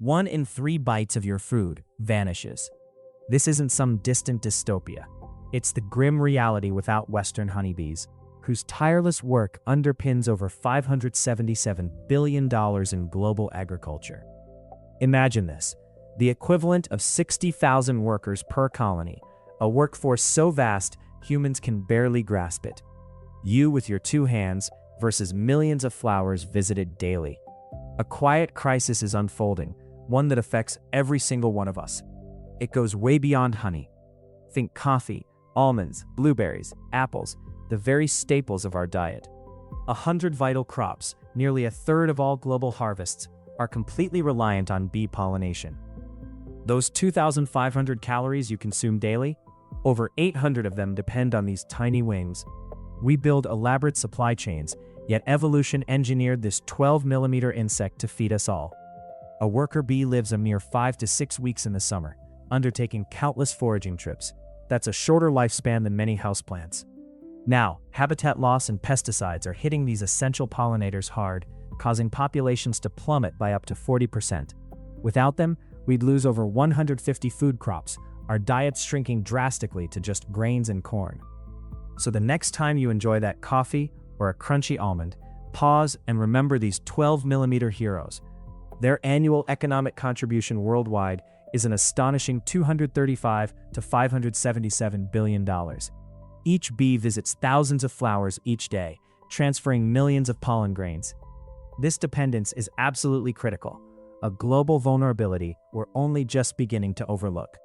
1 in 3 bites of your food vanishes. This isn't some distant dystopia. It's the grim reality without Western honeybees, whose tireless work underpins over $577 billion in global agriculture. Imagine this, the equivalent of 60,000 workers per colony, a workforce so vast humans can barely grasp it. You with your 2 hands versus millions of flowers visited daily. A quiet crisis is unfolding, one that affects every single one of us. It goes way beyond honey. Think coffee, almonds, blueberries, apples, the very staples of our diet. 100 vital crops, nearly a third of all global harvests, are completely reliant on bee pollination. Those 2,500 calories you consume daily, over 800 of them depend on these tiny wings. We build elaborate supply chains, yet evolution engineered this 12-millimeter insect to feed us all. A worker bee lives a mere 5 to 6 weeks in the summer, undertaking countless foraging trips. That's a shorter lifespan than many houseplants. Now, habitat loss and pesticides are hitting these essential pollinators hard, causing populations to plummet by up to 40%. Without them, we'd lose over 150 food crops, our diets shrinking drastically to just grains and corn. So the next time you enjoy that coffee or a crunchy almond, pause and remember these 12-millimeter heroes. Their annual economic contribution worldwide is an astonishing $235 to $577 billion. Each bee visits thousands of flowers each day, transferring millions of pollen grains. This dependence is absolutely critical, a global vulnerability we're only just beginning to overlook.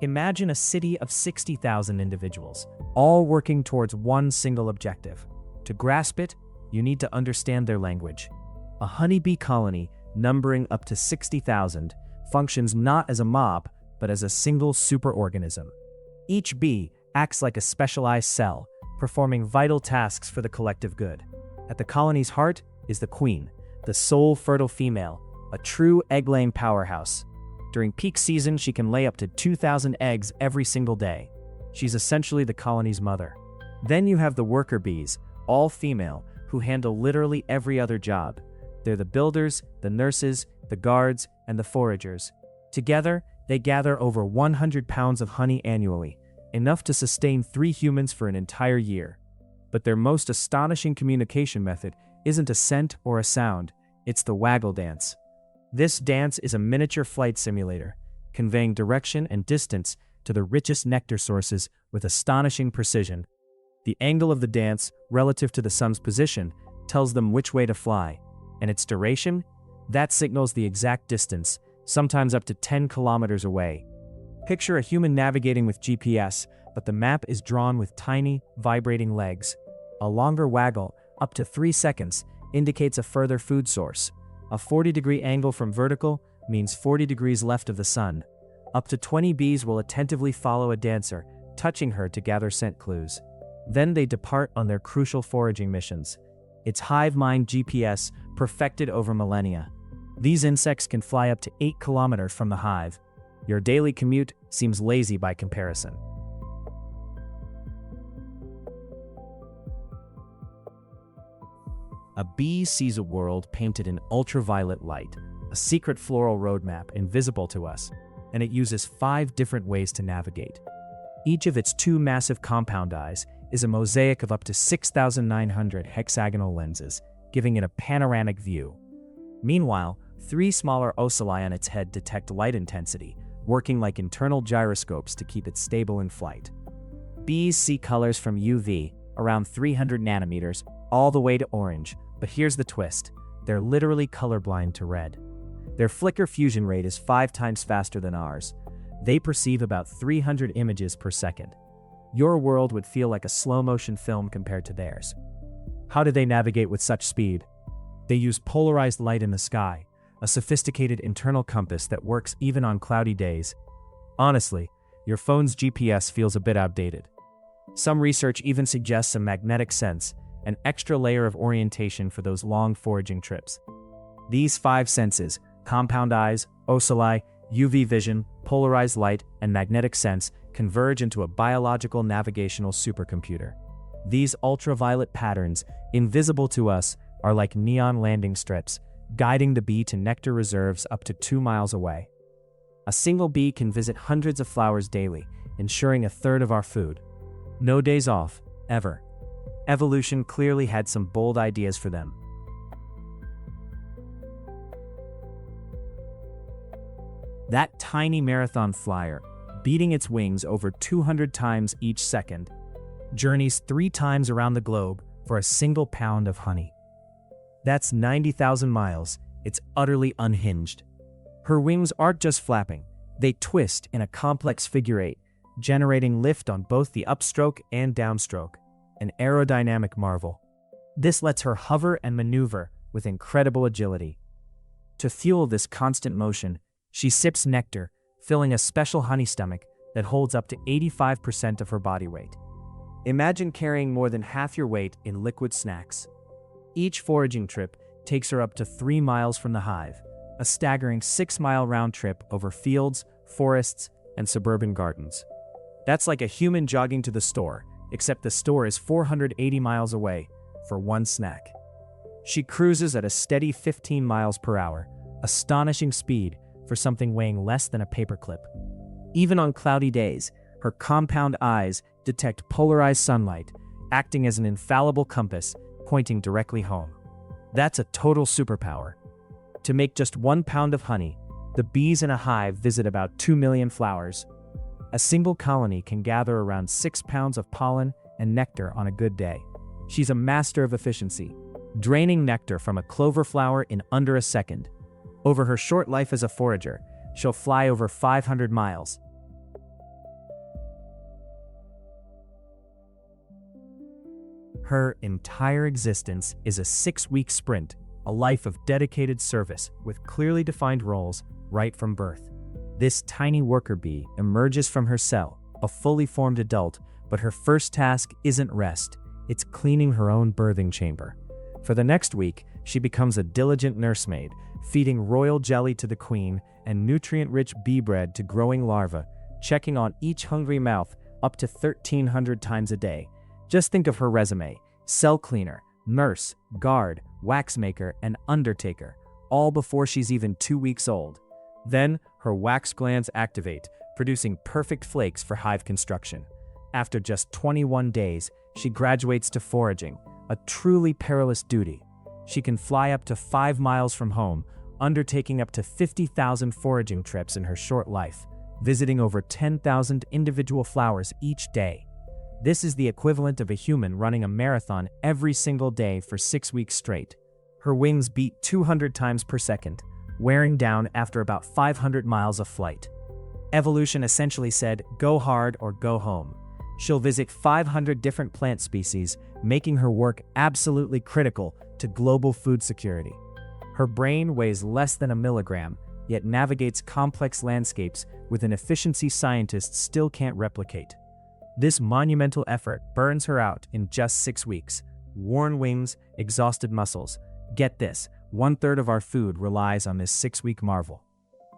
Imagine a city of 60,000 individuals, all working towards one single objective. To grasp it, you need to understand their language. A honeybee colony, numbering up to 60,000, functions not as a mob, but as a single superorganism. Each bee acts like a specialized cell, performing vital tasks for the collective good. At the colony's heart is the queen, the sole fertile female, a true egg-laying powerhouse. During peak season, she can lay up to 2,000 eggs every single day. She's essentially the colony's mother. Then you have the worker bees, all female, who handle literally every other job. They're the builders, the nurses, the guards, and the foragers. Together, they gather over 100 pounds of honey annually, enough to sustain 3 humans for an entire year. But their most astonishing communication method isn't a scent or a sound, it's the waggle dance. This dance is a miniature flight simulator, conveying direction and distance to the richest nectar sources with astonishing precision. The angle of the dance, relative to the sun's position, tells them which way to fly, and its duration? That signals the exact distance, sometimes up to 10 kilometers away. Picture a human navigating with GPS, but the map is drawn with tiny, vibrating legs. A longer waggle, up to 3 seconds, indicates a further food source. A 40-degree angle from vertical means 40 degrees left of the sun. Up to 20 bees will attentively follow a dancer, touching her to gather scent clues. Then they depart on their crucial foraging missions. It's hive mind GPS, perfected over millennia. These insects can fly up to 8 kilometers from the hive. Your daily commute seems lazy by comparison. A bee sees a world painted in ultraviolet light, a secret floral roadmap invisible to us, and it uses 5 different ways to navigate. Each of its 2 massive compound eyes is a mosaic of up to 6,900 hexagonal lenses, giving it a panoramic view. Meanwhile, 3 smaller ocelli on its head detect light intensity, working like internal gyroscopes to keep it stable in flight. Bees see colors from UV, around 300 nanometers, all the way to orange, but here's the twist. They're literally colorblind to red. Their flicker fusion rate is 5 times faster than ours. They perceive about 300 images per second. Your world would feel like a slow-motion film compared to theirs. How do they navigate with such speed? They use polarized light in the sky, a sophisticated internal compass that works even on cloudy days. Honestly, your phone's GPS feels a bit outdated. Some research even suggests a magnetic sense, an extra layer of orientation for those long foraging trips. These 5 senses, compound eyes, ocelli, UV vision, polarized light, and magnetic sense, converge into a biological navigational supercomputer. These ultraviolet patterns, invisible to us, are like neon landing strips, guiding the bee to nectar reserves up to 2 miles away. A single bee can visit hundreds of flowers daily, ensuring a third of our food. No days off, ever. Evolution clearly had some bold ideas for them. That tiny marathon flyer, beating its wings over 200 times each second, journeys 3 times around the globe for a single pound of honey. That's 90,000 miles. It's utterly unhinged. Her wings aren't just flapping, they twist in a complex figure eight, generating lift on both the upstroke and downstroke, an aerodynamic marvel. This lets her hover and maneuver with incredible agility. To fuel this constant motion, she sips nectar, filling a special honey stomach that holds up to 85% of her body weight. Imagine carrying more than half your weight in liquid snacks. Each foraging trip takes her up to 3 miles from the hive, a staggering 6-mile round trip over fields, forests, and suburban gardens. That's like a human jogging to the store, except the store is 480 miles away for one snack. She cruises at a steady 15 miles per hour, astonishing speed for something weighing less than a paperclip. Even on cloudy days, her compound eyes detect polarized sunlight, acting as an infallible compass pointing directly home. That's a total superpower. To make just 1 pound of honey, the bees in a hive visit about 2 million flowers. A single colony can gather around 6 pounds of pollen and nectar on a good day. She's a master of efficiency, draining nectar from a clover flower in under a second. Over her short life as a forager, she'll fly over 500 miles. Her entire existence is a 6-week sprint, a life of dedicated service with clearly defined roles right from birth. This tiny worker bee emerges from her cell, a fully formed adult, but her first task isn't rest, it's cleaning her own birthing chamber. For the next week, she becomes a diligent nursemaid, feeding royal jelly to the queen and nutrient-rich bee bread to growing larvae, checking on each hungry mouth up to 1,300 times a day. Just think of her resume: cell cleaner, nurse, guard, waxmaker, and undertaker, all before she's even 2 weeks old. Then, her wax glands activate, producing perfect flakes for hive construction. After just 21 days, she graduates to foraging, a truly perilous duty. She can fly up to 5 miles from home, undertaking up to 50,000 foraging trips in her short life, visiting over 10,000 individual flowers each day. This is the equivalent of a human running a marathon every single day for 6 weeks straight. Her wings beat 200 times per second, wearing down after about 500 miles of flight. Evolution essentially said, go hard or go home. She'll visit 500 different plant species, making her work absolutely critical to global food security. Her brain weighs less than a milligram, yet navigates complex landscapes with an efficiency scientists still can't replicate. This monumental effort burns her out in just 6 weeks. Worn wings, exhausted muscles. Get this, 1/3 of our food relies on this 6-week marvel.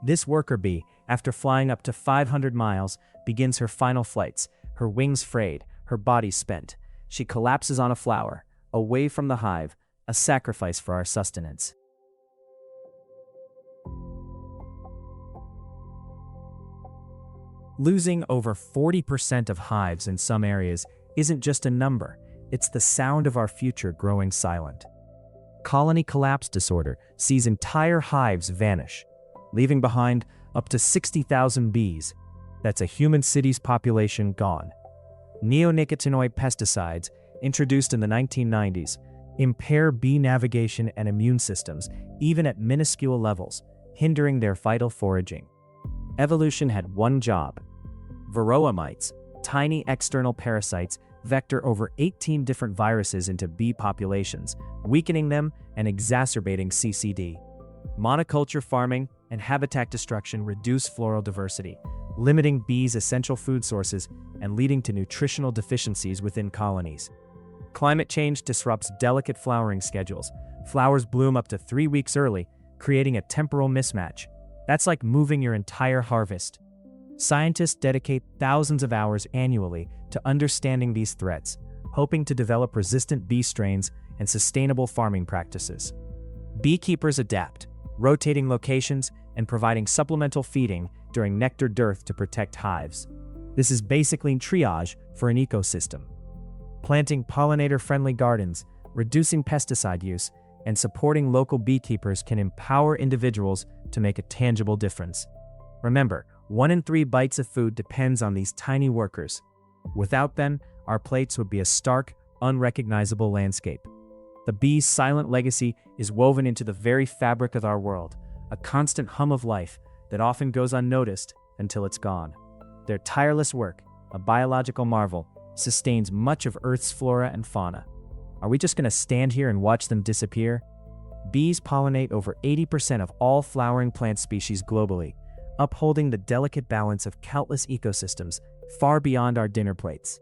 This worker bee, after flying up to 500 miles, begins her final flights, her wings frayed, her body spent. She collapses on a flower, away from the hive, a sacrifice for our sustenance. Losing over 40% of hives in some areas isn't just a number, it's the sound of our future growing silent. Colony collapse disorder sees entire hives vanish, leaving behind up to 60,000 bees. That's a human city's population gone. Neonicotinoid pesticides, introduced in the 1990s, impair bee navigation and immune systems, even at minuscule levels, hindering their vital foraging. Evolution had one job. Varroa mites, tiny external parasites, vector over 18 different viruses into bee populations, weakening them and exacerbating CCD. Monoculture farming and habitat destruction reduce floral diversity, limiting bees' essential food sources and leading to nutritional deficiencies within colonies. Climate change disrupts delicate flowering schedules. Flowers bloom up to 3 weeks early, creating a temporal mismatch. That's like moving your entire harvest. Scientists dedicate thousands of hours annually to understanding these threats, hoping to develop resistant bee strains and sustainable farming practices. Beekeepers adapt, rotating locations and providing supplemental feeding during nectar dearth to protect hives. This is basically triage for an ecosystem. Planting pollinator-friendly gardens, reducing pesticide use, and supporting local beekeepers can empower individuals to make a tangible difference. Remember, 1 in 3 bites of food depends on these tiny workers. Without them, our plates would be a stark, unrecognizable landscape. The bee's silent legacy is woven into the very fabric of our world, a constant hum of life that often goes unnoticed until it's gone. Their tireless work, a biological marvel, sustains much of Earth's flora and fauna. Are we just going to stand here and watch them disappear? Bees pollinate over 80% of all flowering plant species globally, upholding the delicate balance of countless ecosystems far beyond our dinner plates.